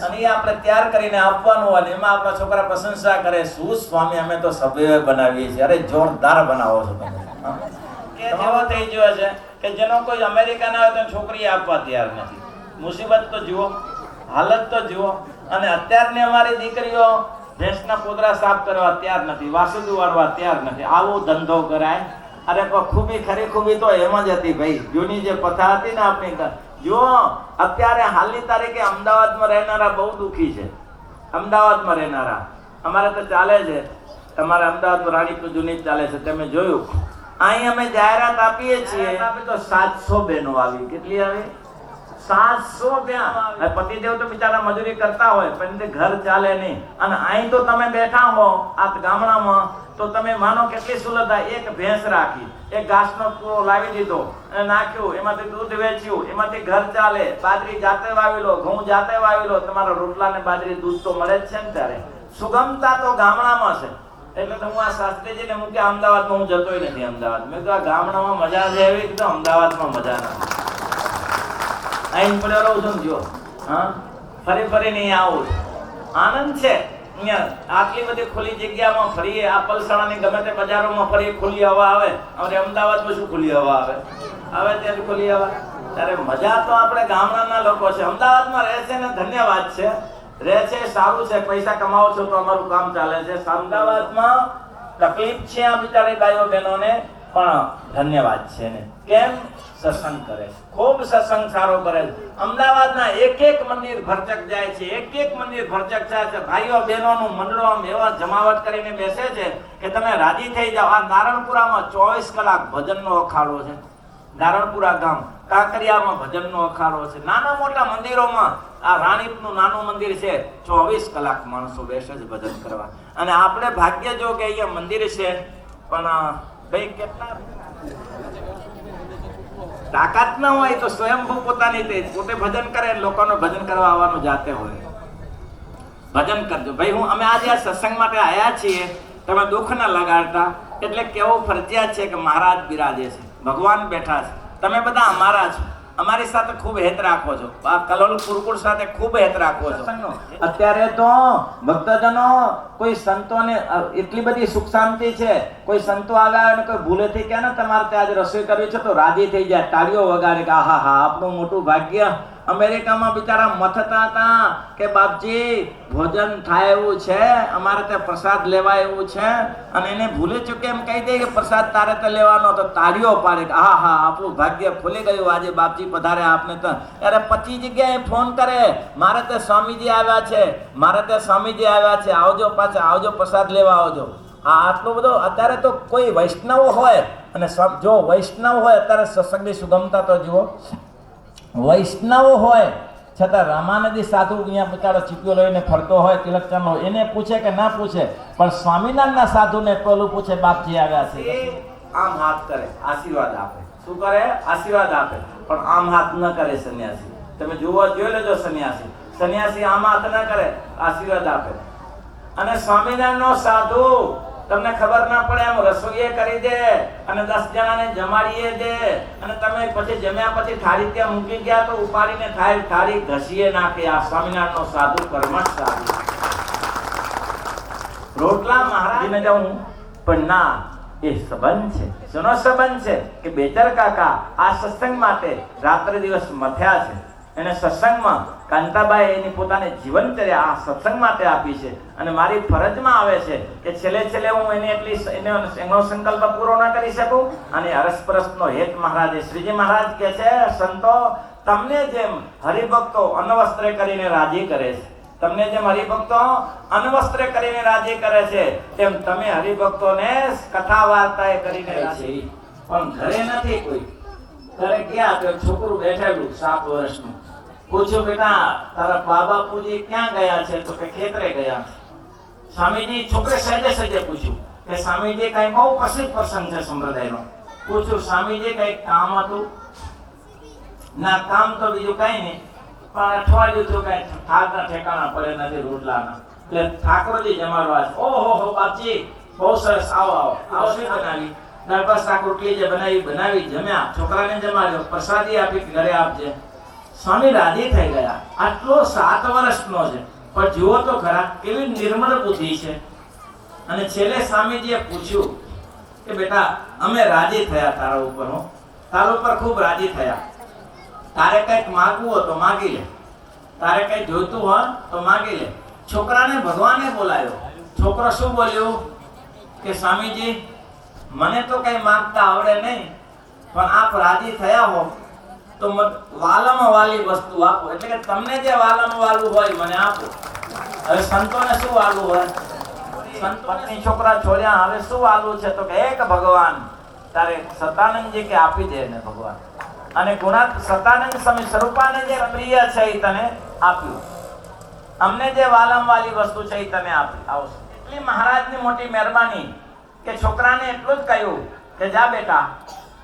અહીં આપણે તૈયાર કરીને આપવાનું હોય, એમાં આપણા છોકરા પ્રશંસા કરે, શું સ્વામી અમે તો સબવે બનાવીએ છીએ. અરે જોરદાર બનાવો છો તમે. કે જેવો થઈ ગયો છે કે જેનો કોઈ અમેરિકાના હોય તો છોકરી આપવા તૈયાર નથી. મુસીબત તો જુઓ, હાલત તો જુઓ. અને અત્યારની અમારી દીકરીઓ ભેંસના પોદરા સાફ કરવા તૈયાર નથી, વાસુદુ વાળવા તૈયાર નથી. આવો ધંધો કરાય? અરે ખરી ખૂબી તો એમ જ હતી ભાઈ. જૂની જે પ્રથા હતી ને આપણી, જો અત્યારે હાલની તારીખે અમદાવાદમાં રહેનારા બહુ દુઃખી છે. અમદાવાદમાં રહેનારા અમારે તો ચાલે છે, તમારે અમદાવાદમાં રાણીપુર જૂની ચાલે છે, તમે જોયું. અહીં અમે જાહેરાત આપીએ છીએ તો 700 બહેનો આવી. કેટલી આવી? 700 ત્યાં. પતિદેવ તો બિચારા મજૂરી કરતા હોય પણ ઘર ચાલે નહીં. અને અહીં તો તમે બેઠા હો આ ગામડામાં તો તમે માનો કેટલી સુલભતા. એક ભેંસ રાખી, એક ઘાસનો પૂરો લાવી દીધો અને નાખ્યું, એમાંથી દૂધ વેચ્યું, એમાંથી ઘર ચાલે. બાજરી જાતે વાવી લો, ઘઉં જાતે વાવી લો, તમારા રોટલા ને બાજરી દૂધ તો મળે જ છે ને. ત્યારે સુગમતા તો ગામડામાં છે. એટલે તો હું આ શાસ્ત્રીજીને મૂક્યા અમદાવાદમાં. હું જતોય નથી અમદાવાદ. મેં તો આ ગામડામાં મજા છે એવી, તો અમદાવાદમાં મજા નથી. અહીં પડ્યો રહું છું જો, હા ફરીને અહીંયા આવું આનંદ છે. અહીંયા આટલી બધી ખુલ્લી જગ્યામાં ફરીએ. આ પલસાણાની ગમે તે બજારોમાં ફરીએ, ખુલ્લી હવા આવે. હવે અમદાવાદમાં શું ખુલ્લી હવા આવે? ત્યાં ખુલ્લી હવા. ત્યારે મજા તો આપણે ગામડાના લોકો છે. અમદાવાદમાં રહે છે ને ધન્યવાદ છે, રહે છે સારું છે, પૈસા કમાવો છો તો અમારું કામ ચાલે છે. અમદાવાદમાં તકલીફ છે આ બિચારી ભાઈઓ બહેનોને, પણ ધન્યવાદ છે ને. કેમ? સત્સંગ કરે, ખૂબ સત્સંગ સારો કરે. અમદાવાદના એક મંદિર ભરચક જાય છે, એક મંદિર ભરચક જાય છે. ભાઈઓ બહેનોનું મંડળો આમ એવા જમાવટ કરીને બેસે છે કે તમે રાજી થઈ જાઓ. આ નારણપુરામાં 24 કલાક ભજનનો અખાડો છે. નારણપુરા ગામ કાંકરિયામાં ભજનનો અખાડો છે. નાના મોટા મંદિરોમાં આ રાણીપનું નાનું મંદિર છે, 24 કલાક માણસો બેસે છે ભજન કરવા. અને આપણે ભાગ્ય જો કે અહીંયા મંદિર છે, પણ ભાઈ કેટલા તાકાત ના હોય તો સ્વયંભૂ પોતાની પોતે ભજન કરે, લોકોનો ભજન કરવા આવવાનું જાતે હોય. ભજન કરજો ભાઈ. અમે આજે આ સત્સંગ માટે આવ્યા છીએ, તમે દુઃખ ના લગાડતા. એટલે કેવું ફરજિયાત છે કે મહારાજ બિરાજે છે, ભગવાન બેઠા છે, તમે બધા અમારા છો, અમારી સાથે ખૂબ હેત રાખો છો, આ કલોલ ગુરુકુળ સાથે ખૂબ હેત રાખો છો. અત્યારે તો ભક્તજનો કોઈ સંતોને એટલી બધી સુખ શાંતિ છે, કોઈ સંતો આવ્યા અને કોઈ ભૂલેથી કે ને તમારે ત્યાં આજે રસોઈ કરવી છે તો રાજી થઈ જાય, તાળીઓ વગાડે કે આહા હા આપણું મોટું ભાગ્ય. અમેરિકામાં બિચારા મથતા હતા કે બાપજી ભોજન થાય એવું છે, અમારે ત્યાં પ્રસાદ લેવાય એવું છે, અને એને ભૂલે ચૂકે એમ કહી દે કે પ્રસાદ તારે તો લેવાનો, તો તાળીઓ પાડે કે હા હા આપણું ભાગ્ય ખુલી ગયું, આજે બાપજી પધારે આપને તો. ત્યારે 25 જગ્યાએ ફોન કરે, મારે ત્યાં સ્વામીજી આવ્યા છે, મારે ત્યાં સ્વામીજી આવ્યા છે, આવજો પાછા આવજો, પ્રસાદ લેવા આવજો. આ આટલું બધું. અત્યારે તો કોઈ વૈષ્ણવ હોય અને જો વૈષ્ણવ હોય, અત્યારે સત્સંગની સુગમતા તો જુઓ, વૈષ્ણવ હોય છતાં રામાનંદી સાધુ અહીંયા બિચારો ચીપિયો લઈને ફરતો હોય તિલકચંદ હોય, એને પૂછે કે ના પૂછે, પણ સ્વામિનારાયણના સાધુને પેલું પૂછે બાપજી આવ્યા છે, આમ હાથ કરે આશીર્વાદ આપે. શું કરે? આશીર્વાદ આપે. પણ આમ હાથ ન કરે સન્યાસી. તમે જોઈ લેજો સન્યાસી આમ હાથ ન કરે, આશીર્વાદ આપે. અને સ્વામિનારાયણનો સાધુ તમને ખબર ના પડે એમ રસોઈએ કરી દે અને 10 જણાને જમાડીએ દે, અને તમે પછી જમ્યા પછી થાળી ત્યાં મૂકી ગયા તો ઉપાડીને થાળી ઘસીએ નાખે. આ સ્વામિનારાયણનો સાધુ કર્મઠ સાધુ. રોટલા મહારાજને જાઉં પણ ના, એ સંબંધ છે. શેનો સંબંધ છે કે બેચર કાકા આ સત્સંગ માટે રાત્રે દિવસ મથ્યા છે. એને સત્સંગમાં કાંતાબાઈ એની પોતાની જીવનચર્યા આ સત્સંગ માટે આપી છે, અને મારી ફરજમાં આવે છે કે છેલ્લે હું એનો સંકલ્પ પૂરો ન કરી શકું. અને અરસપરસનો હેત મહારાજે શ્રીજી મહારાજ કહે છે, સંતો તમને જેમ હરિભક્તો અનવસ્ત્રે કરીને રાજી કરે છે, તમને જેમ હરિભક્તો અનવસ્ત્રે કરીને રાજી કરે છે, તેમ તમે હરિભક્તોને કથા વાર્તાએ કરીને રાજી. પણ ઘરે નથી કોઈ. ઘરે ગયા તો છોકરું બેઠેલું 7 વર્ષનું. પૂછ્યું બેટા તારા બા બાપુજી ક્યાં ગયા છે? તો કે ખેતરે ગયા. સ્વામીજી છોકરે સહેજે પૂછ્યું કે સ્વામીજી કઈ બહુ પ્રસિદ્ધ પ્રસંગ છે સંપ્રદાયનો. પૂછ્યું સ્વામીજી કઈ કામ હતું? ના કામ તો બીજું કઈ નહીં, પણ અઠવાડિયું થયું કઈ થાકના ઠેકાણા પડે નથી રોટલાના, એટલે ઠાકોરજી જમાડવા છે. ઓહો બાપજી બહુ સરસ, આવો શું બનાવી? દાળ ભાત શાક રોટલી જે બનાવી જમ્યા, છોકરાને જમાડ્યો, પ્રસાદી આપી ઘરે આપજે. સ્વામી રાજી થઈ ગયા. આટલો 7 વર્ષનો છે, પણ જુઓ તો ખરા કેવી નિર્મળ બુદ્ધિ છે. અને છેલ્લે સ્વામીજીએ પૂછ્યું કે બેટા અમે રાજી થયા તારા ઉપર, તારા ઉપર ખૂબ રાજી થયા. તારે કંઈક માગવું હોય તો માગી લે, તારે કંઈક જોઈતું હોય તો માગી લે. છોકરાને ભગવાને બોલાયો. છોકરો શું બોલ્યો કે સ્વામીજી મને તો કઈ માંગતા આવડે નહીં, પણ આપ રાજી થયા હો તો વાલામાં વાલી વસ્તુ આપો, એટલે કે તમને જે વાલામાં વાલું હોય મને આપો. હવે સંતોને શું વાલું હોય? સંતોની છોકરા છોડ્યા, હવે શું વાલું છે? તો કે એક ભગવાન તારે સતાનંદજી કે આપી દે ને ભગવાન. અને સતાનંદ સ્વામી સ્વરૂપાને જે પ્રિય છે એ તને આપ્યું, અમને જે વાલામાં વાલી વસ્તુ છે એ તને આપી આવશે. એટલી મહારાજની મોટી મહેરબાની કે છોકરાને એટલું જ કહ્યું કે જા બેટા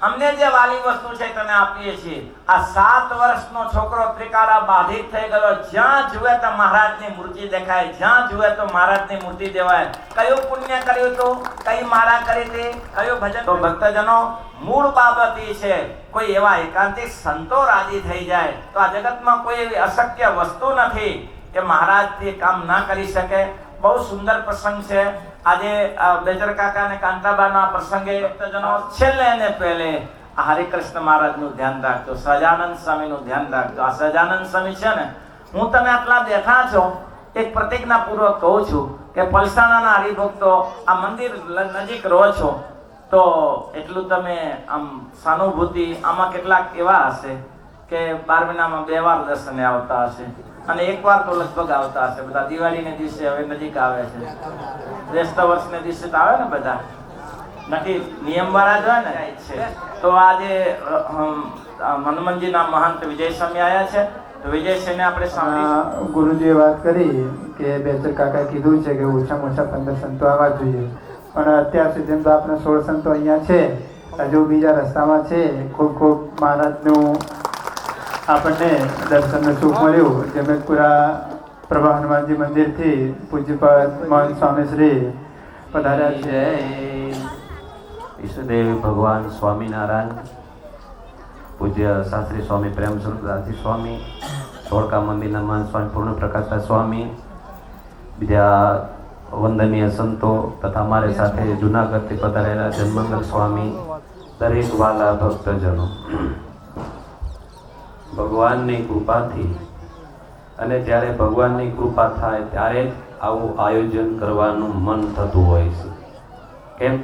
અમને જે વાલી વસ્તુ છે તને આપીએ છીએ. આ 7 વર્ષનો છોકરો ત્રિકાળા બાધિત થઈ ગયો. જ્યાં જુએ તો મહારાજની મૂર્તિ દેખાય, જ્યાં જુએ તો મહારાજની મૂર્તિ દેવાય. કયું પુણ્ય કર્યું હતું, કઈ માળા કરી હતી, કયું ભજન? તો ભક્તજનો મૂળ બાબત એ છે, કોઈ એવા એકાંતિક સંતો રાજી થઈ જાય તો આ જગતમાં કોઈ એવી અશક્ય વસ્તુ નથી કે મહારાજથી કામ ના કરી શકે. બહુ સુંદર પ્રસંગ છે આજે બેચર કાકા અને કાંતાબાના પ્રસંગે. ભક્તજનો છેલ્લે ને પહેલે આ હરિકૃષ્ણ મહારાજનું ધ્યાન રાખજો, સહજાનંદ સ્વામીનું ધ્યાન રાખજો. આ સહજાનંદ સ્વામી છે ને, હું તમે આટલા બેઠા છો, એક પ્રતિજ્ઞા પૂર્વક કહું છું કે પલસાણાના હરિભક્તો આ મંદિર નજીક રહો છો તો એટલું તમે આમ સાનુભૂતિ, આમાં કેટલાક એવા હશે કે 12 મહિનામાં 2 વાર દર્શને આવતા હશે, અને 1 વાર તો લગભગ આવતા હશે. બધા દિવાળીને દિવસે હવે નજીક આવે છે, જ્યેષ્ઠ વર્ષને દિવસે તો આવે ને બધા, નક્કી નિયમ વાળા જ હોય ને છે. તો આજે હનુમાનજીના મહંત વિજય સ્વામી આવ્યા છે, તો વિજય સ્વામી આપણે સાંભળી. ગુરુજીએ વાત કરી કે બેચર કાકાએ કીધું છે કે ઓછામાં ઓછા 15 સંતો આવવા જોઈએ, પણ અત્યાર સુધી તો આપણે 16 સંતો અહીંયા છે, હજુ બીજા રસ્તામાં છે. ખૂબ મહારાજનું આપણને દર્શનનું સુખ મળ્યું. જમેકપુરા પ્રભા હનુમાનજી મંદિરથી પૂજ્યપાદ મહંત સ્વામી શ્રી પધાર્યા છે. ઈષ્ટદેવ ભગવાન સ્વામિનારાયણ, પૂજ્ય શાસ્ત્રી સ્વામી પ્રેમસ્વરૂપ દાસજી સ્વામી, ધોળકા મંદિરના મહાન સ્વામી પૂર્ણપ્રકાશદાસ સ્વામી, બીજા વંદનીય સંતો તથા અમારી સાથે જૂનાગઢથી પધારેલા જન્મંગલ સ્વામી, દરેક વાલા ભક્તજનો, ભગવાનની કૃપાથી અને જ્યારે ભગવાનની કૃપા થાય ત્યારે જ આવું આયોજન કરવાનું મન થતું હોય છે. કેમ?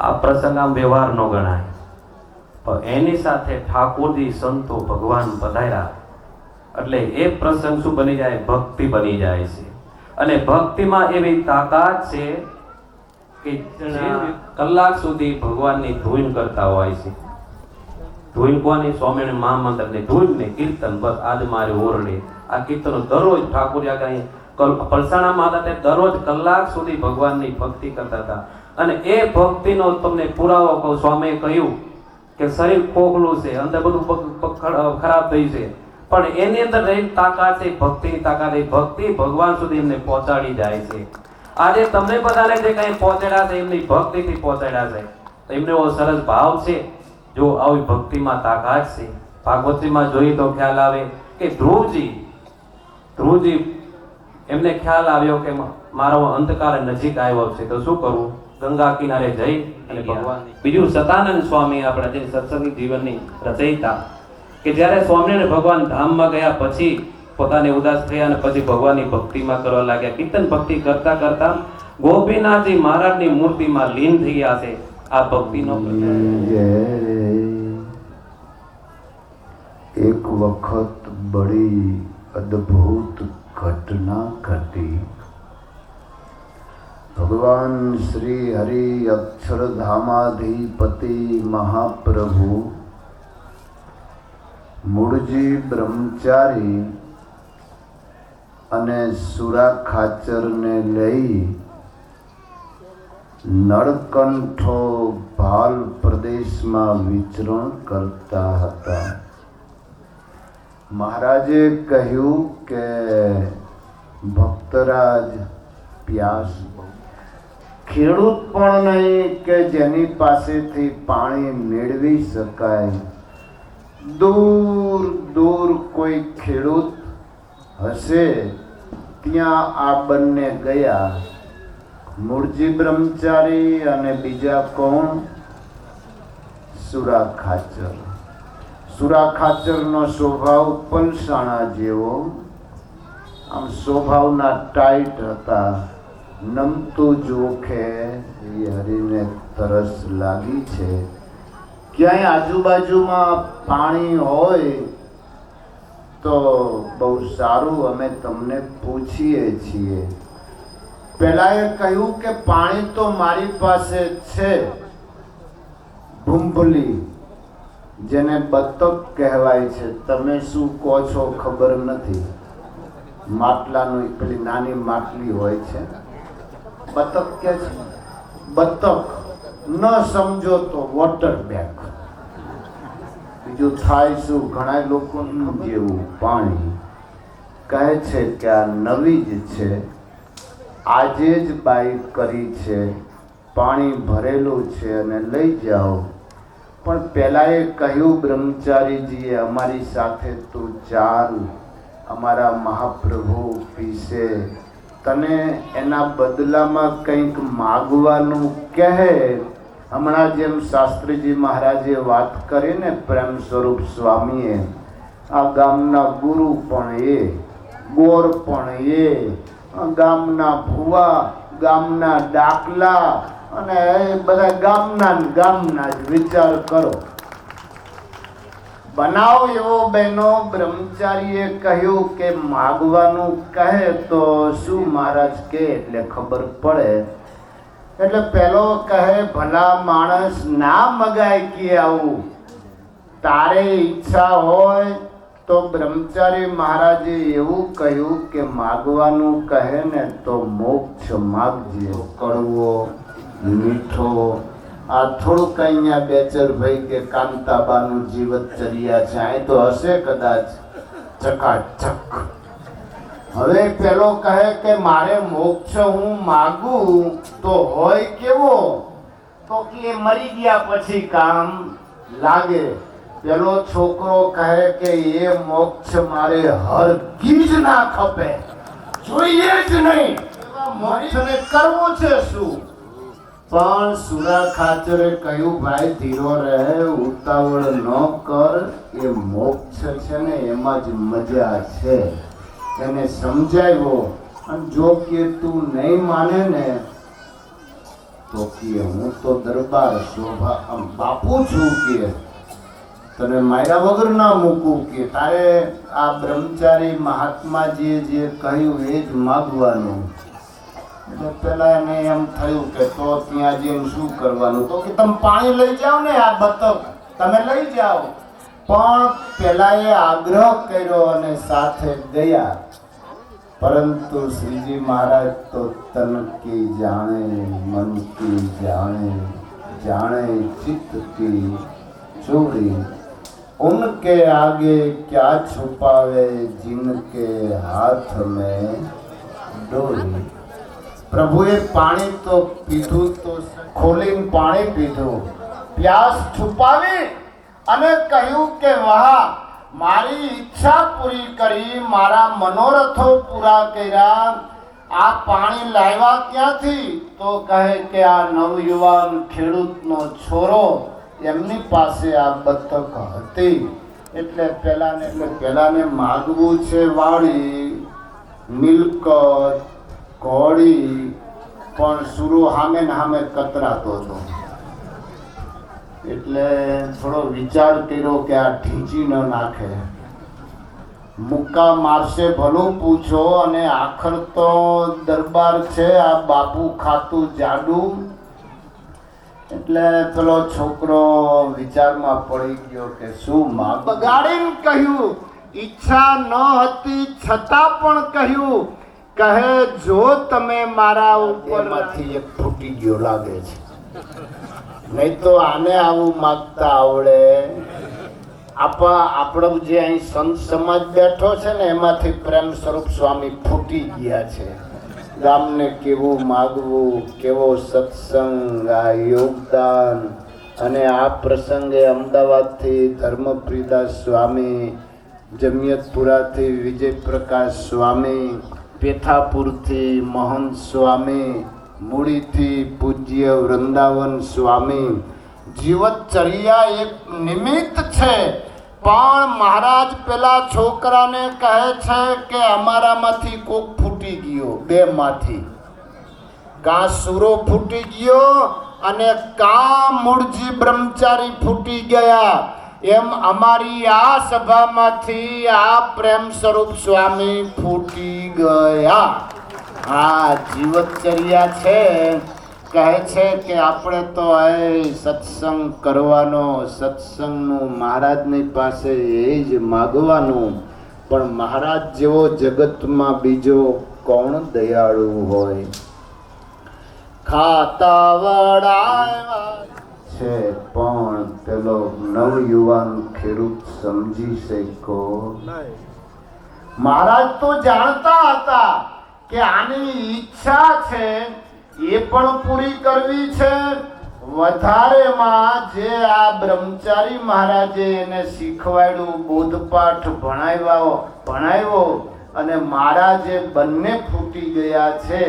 આ પ્રસંગ આમ વ્યવહારનો ગણાય, પણ એની સાથે ઠાકોરજી સંતો ભગવાન પધાર્યા એટલે એ પ્રસંગ શું બની જાય? ભક્તિ બની જાય છે. અને ભક્તિમાં એવી તાકાત છે કે કલાક સુધી ભગવાનની ધૂન કરતા હોય છે. ધૂન કોની? સ્વામિનારાયણ મહામંત્રની ધૂન ને કીર્તન. બસ આજ મારે ઓરડે આ કીર્તનો દરરોજ ઠાકોરજી આગળ પલસાણામાં હતા તે દરરોજ કલાક સુધી ભગવાનની ભક્તિ કરતા હતા. અને એ ભક્તિનો તમને પુરાવો કહું. સ્વામીએ કહ્યું કે શરીર ખોખલું છે, અંદર બધું ખરાબ થઈ છે, પણ એની અંદર રહેલી તાકાત છે ભક્તિની તાકાત. એ ભક્તિ ભગવાન સુધી એમને પહોંચાડી જાય છે. આજે તમને બધાને જે કંઈ પહોંચાડ્યા છે એમની ભક્તિથી પહોંચાડ્યા છે. તો એમને એવો સરસ ભાવ છે. જો આવી ભક્તિમાં તાકાત છે. ભાગવતજીમાં જોઈએ તો ખ્યાલ આવે કે ધ્રુવજી એમને ખ્યાલ આવ્યો કે મારો અંતકાળ નજીક આવ્યો છે, તો શું કરવું? ગંગા કિનારે જઈ અને ભગવાન. બીજું સતાનંદ સ્વામી, આપણા જે સત્સંગી જીવનની રચયિતા, કે જ્યારે સ્વામિનારાયણ ભગવાન ધામમાં ગયા પછી પોતાને ઉદાસ થયા અને પછી ભગવાનની ભક્તિમાં કરવા લાગ્યા. કીર્તન ભક્તિ કરતા કરતા ગોપીનાથજી મહારાજની મૂર્તિમાં લીન થઈ ગયા છે. આ ભક્તિનો એક વખત બડી અદ્ભુત ઘટના ઘટી. ભગવાન શ્રી હરિ અક્ષરધામાધિપતિ મહાપ્રભુ મૂળજી બ્રહ્મચારી અને સુરા ખાચરને લઈ નળકંઠો ભાલ પ્રદેશમાં વિચરણ કરતા હતા. મહારાજે કહ્યું કે ભક્તરાજ પ્યાસ, ખેડૂત પણ નહીં કે જેની પાસેથી પાણી મેળવી શકાય. દૂર દૂર કોઈ ખેડૂત હશે ત્યાં આ બંને ગયા. મૂળજી બ્રહ્મચારી અને બીજા કોણ? સુરા ખાચર. સુરા ખાચરનો સ્વભાવ પલસાણા જેવો, આમ સ્વભાવના ટાઈટ હતા. નમતું જોખે એ હરીને તરસ લાગી છે, ક્યાંય આજુબાજુમાં પાણી હોય તો બહુ સારું, અમે તમને પૂછીએ છીએ. પેલાએ કહ્યું કે પાણી તો મારી પાસે છે, ભૂંભલી જેને બતક કહેવાય છે. તમે શું કહો છો ખબર નથી. માટલાનું પેલી નાની માટલી હોય છે, બતક કે છે. બતક ન સમજો તો વોટર બેગ. બીજું થાય શું? ઘણા લોકોનું જેવું પાણી કહે છે કે આ નવી જ છે, આજે જ બાઈ કરી છે, પાણી ભરેલું છે અને લઈ જાઓ. પણ પહેલાં એ કહ્યું બ્રહ્મચારીજીએ, અમારી સાથે તું ચાલ, અમારા મહાપ્રભુ પીશે, તને એના બદલામાં કંઈક માગવાનું કહે. હમણાં જેમ શાસ્ત્રીજી મહારાજે વાત કરીને પ્રેમ સ્વરૂપ સ્વામીએ, આ ગામના ગુરુ પણ એ, ગોર પણ એ, ગામના ભુવા, ગામના ડાકલા અને બધા ગામના જ વિચાર કરો. બનાવ એવો બહેનો. બ્રહ્મચારીએ કહ્યું કે માગવાનું કહે તો શું મહારાજ કે એટલે ખબર પડે. એટલે પેલો કહે, ભલા માણસ ના મગાય કે આવું, તારે ઈચ્છા હોય તો બ્રહ્મચારી મહારાજે એવું કહ્યું કે માગવાનું કહે ને તો મોક્ષ માગજે. કડવો મીઠો આ થોડુંક અહીંયા બેચરભાઈ કે કાંતાબાનું જીવનચર્યા છે, અહીં તો હશે કદાચ ચકાચક. હવે પેલો કહે કે મારે મોક્ષ હું માગું તો હોય કેવો? તો કે મરી ગયા પછી કામ લાગે. પેલો છોકરો કહે કે એ મોક્ષ મારે હરગીજ ના ખપે, જોઈએ જ નહીં. મોક્ષને કરવો છે શું? પણ સુરા ખાચરે કહ્યું, ભાઈ ધીરો રહે, ઉતાવળ ન કર. એ મોક્ષ છે ને એમાં જ મજા છે. એને સમજાવ્યો. અને જો કે તું નહીં માને ને તો કે હું તો દરબાર શોભા બાપુ છું, કે તને માર્યા વગર ના મૂકું, કે તારે આ બ્રહ્મચારી મહાત્માજીએ જે કહ્યું એ જ માગવાનું. એટલે પેલા એને એમ થયું કે તો ત્યાં જઈને શું કરવાનું? તો કે તમે પાણી લઈ જાઓ ને, આ બતક તમે લઈ જાઓ. પણ પેલા એ આગ્રહ કર્યો અને સાથે ગયા. પરંતુ શ્રીજી મહારાજ તો તન की जाने मन की जाने जाने चित्त की चोरी, उनके आगे क्या छुपावे जिनके हाथ में डोरी. પ્રભુએ પાણી તો પીધું, તો ખોલીને પાણી પીધું, પ્યાસ છુપાવી અને કહ્યું કે વાહ, મારી ઈચ્છા પૂરી કરી, મારા મનોરથો પૂરા કર્યા. આ પાણી લાવ્યા ક્યાંથી? તો કહે કે આ નવયુવાન ખેડૂતનો છોરો, એમની પાસે આ બતક હતી. એટલે પેલાને માગવું છે વાડી, મિલકત, કોળી. પણ સુરો હામે ને હામે કતરાતો હતો. એટલે થોડો વિચાર કર્યો કે આ ઢીંચી ન નાખે, મુક્કા મારશે ભલું પૂછો. અને આખર તો દરબાર છે, આ બાપુ ખાતું જાડું. એટલે પેલો છોકરો વિચારમાં પડી ગયો કે શું માગ. બગાડીને કહ્યું, ઈચ્છા ન હતી છતાં પણ કહ્યું. કહે જો તમે મારા ઉપરમાંથી એક ફૂટી ગયો લાગે છે, નહીં તો આને આવું માગતા આવડે. આપણો જે અહીં સંત સમાજ બેઠો છે ને, એમાંથી પ્રેમ સ્વરૂપ સ્વામી ફૂટી ગયા છે. ગામને કેવું માગવું, કેવો સત્સંગ, આ યોગદાન. અને આ પ્રસંગે અમદાવાદથી ધર્મપ્રિદાસ સ્વામી, જમિયતપુરાથી વિજય પ્રકાશ સ્વામી, પેથાપુરથી મહંત સ્વામી, મૂડીથી પૂજ્ય વૃંદાવન સ્વામી. જીવતચર્યા એક નિમિત્ત છે, પણ મહારાજ પેલા છોકરાને કહે છે કે અમારામાંથી કોક ફૂટી ગયો. બે માંથી કાં સુરો ફૂટી ગયો અને કાં મૂળજી બ્રહ્મચારી ફૂટી ગયા. એમ અમારી આ સભામાંથી આ પ્રેમ સ્વરૂપ સ્વામી ફૂટી ગયા. આ જીવતચર્યા છે. કહે છે કે આપણે તો સત્સંગ કરવાનો, સત્સંગનું મહારાજની પાસે એ જ માગવાનું. પણ મહારાજ જેવો જગતમાં બીજો કોણ દયાળુ હોય? ખાતા વડાવ્યા છે, પણ પેલો નવયુવાન ખેડૂત સમજી શક્યો. મહારાજ તો જાણતા હતા કે આની ઈચ્છા છે એ પણ પૂરી કરવી છે. વધારેમાં જે આ બ્રહ્મચારી મહારાજે એને શીખવાડ્યું, બોધપાઠ ભણાવ્યો અને મારા જે બંને ફૂટી ગયા છે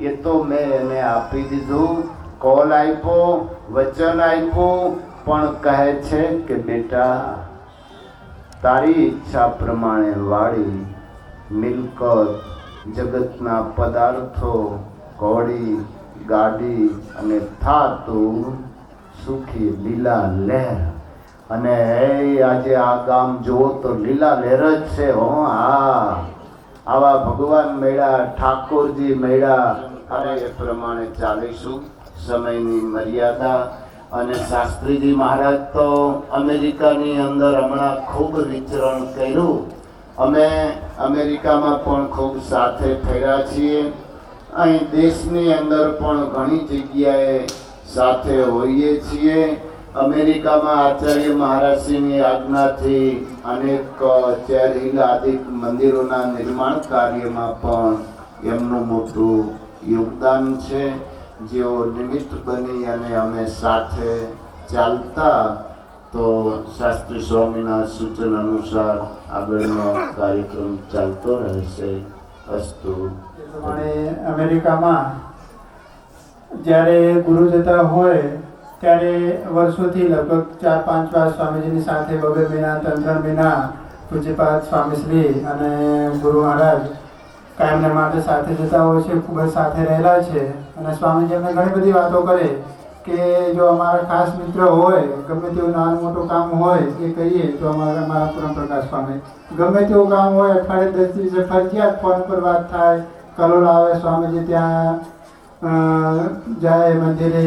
એ તો મેં એને આપી દીધું. કોલ આપ્યો, વચન આપ્યું. પણ કહે છે કે બેટા, તારી ઈચ્છા પ્રમાણે વાડી, મિલકત, જગતના પદાર્થો, ઘોડી, ગાડી અને થાતું સુખી લીલા લહેર. અને આજે આ ગામ જુઓ તો લીલા લહેર જ છે. આવા ભગવાન મળ્યા, ઠાકોરજી મળ્યા. અને એ પ્રમાણે ચાલીશું. સમયની મર્યાદા. અને શાસ્ત્રીજી મહારાજ તો અમેરિકાની અંદર હમણાં ખૂબ વિચરણ કર્યું. અમે અમેરિકામાં પણ ખૂબ સાથે ફર્યા છીએ. અહીં દેશની અંદર પણ ઘણી જગ્યાએ સાથે હોઈએ છીએ. અમેરિકામાં આચાર્ય મહારાજશ્રીની આજ્ઞાથી અનેક ચેર હિલ આદિ મંદિરોના નિર્માણ કાર્યમાં પણ એમનું મોટું યોગદાન છે. જેઓ નિમિત્ત બની અને અમે સાથે ચાલતા તો શાસ્ત્રી સ્વામીના સૂચન અનુસાર આગળનો કાર્યક્રમ ચાલતો રહેશે. અસ્તુ. પ્રમાણે અમેરિકામાં જ્યારે ગુરુ જતા હોય ત્યારે વર્ષોથી લગભગ 4-5 વાર સ્વામીજીની સાથે 2 મહિના 3 મહિના પૂજ્યપાદ સ્વામીશ્રી અને ગુરુ મહારાજ કાયમને માટે સાથે જતા હોય છે, ખૂબ જ સાથે રહેલા છે. અને સ્વામીજી અમને ઘણી બધી વાતો કરે કે જો અમારા ખાસ મિત્ર હોય, ગમે તેવું નાનું મોટું કામ હોય એ કહીએ તો અમારા પૂર્ણ પ્રકાશ પામે. ગમે તેવું કામ હોય અઠવાડિયે 10 દિવસે ફરજિયાત ફોન પર વાત થાય. કલોલ આવે સ્વામીજી ત્યાં જાય મંદિરે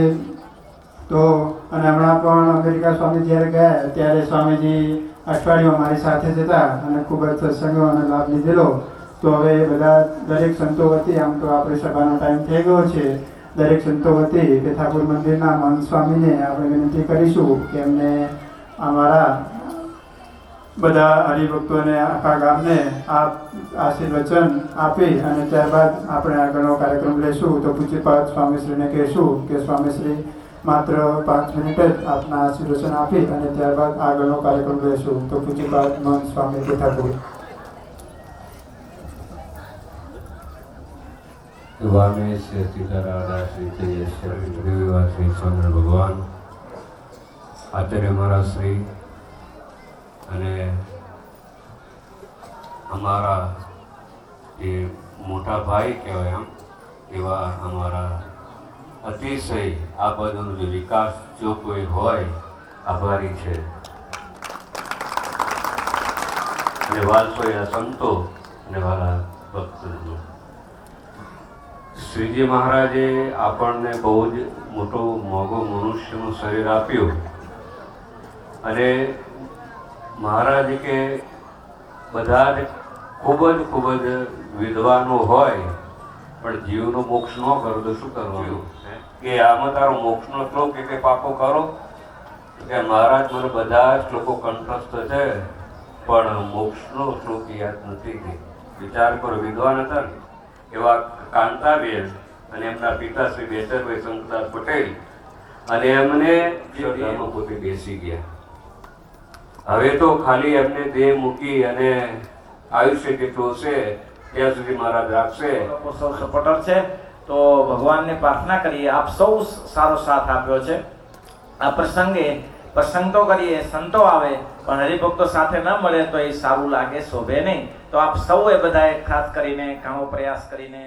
તો. અને હમણાં પણ અમેરિકા સ્વામી જ્યારે ગયા ત્યારે સ્વામીજી અઠવાડિયું અમારી સાથે જતા અને ખૂબ જ સત્સંગો અને લાભ લીધેલો. તો હવે બધા દરેક સંતો વતી, આમ તો આપણી સભાનો ટાઈમ થઈ ગયો છે, દરેક સંતો વતી કે ઠાકોર મંદિરના મહંત સ્વામીને આપણે વિનંતી કરીશું કે એમને અમારા બધા હરિભક્તોને આખા ગામને આશીર્વચન આપી અને ત્યારબાદ આપણે આગળનો કાર્યક્રમ લેશું. તો પૂજ્યપાદ સ્વામીશ્રીને કહેશું કે સ્વામીશ્રી માત્ર 5 મિનિટ જ આપના આશીર્વચન આપી અને ત્યારબાદ આગળનો કાર્યક્રમ લેશું. તો પૂજ્યપાદ મહંત સ્વામી કે ઠાકોર. વામે શ્રી સીતારાધા શ્રી તેજેશ્વર શ્રી ચંદ્ર ભગવાન આચાર્ય મહારાજ શ્રી અને અમારા જે મોટા ભાઈ કહેવાય આમ એવા અમારા અતિશય આ બધાનો જે વિકાસ જો કોઈ હોય આભારી છે. અને વાલસોયા સંતો અને વાલા ભક્તજનો, શ્રીજી મહારાજે આપણને બહુ જ મોટો મોંઘો મનુષ્યનું શરીર આપ્યું. અને મહારાજ કે બધા જ ખૂબ જ વિદ્વાનો હોય પણ જીવનો મોક્ષ ન કરો તો શું કરવાનું? કે આમાં તારો મોક્ષનો શ્લોક કે પાકો કરો કે મહારાજ મને બધા શ્લોકો કંઠસ્થ છે પણ મોક્ષનો શ્લોક યાદ નથી. વિચાર કરો, વિદ્વાન હતા ને એવા કાંતાબેન અને એમના પિતા શ્રી બેચરભાઈ શંકરદાસ પટેલ અને એમને શ્રદ્ધામાં પોતે બેસી ગયા. હવે તો ખાલી એમને દેહ મૂકી અને આયુષ્ય કેટલું છે ત્યાં સુધી મહારાજ રાખશે. સૌ સપોર્ટર છે તો ભગવાનને પ્રાર્થના કરીએ, આપ સૌ સારો સાથ આપ્યો છે. આ પ્રસંગે પ્રસંગ તો કરીએ, સંતો આવે પણ હરિભક્તો સાથે ન મળે તો એ સારું લાગે, શોભે નહીં. તો આપ સૌએ બધાએ ખાસ કરીને ઘણો પ્રયાસ કરીને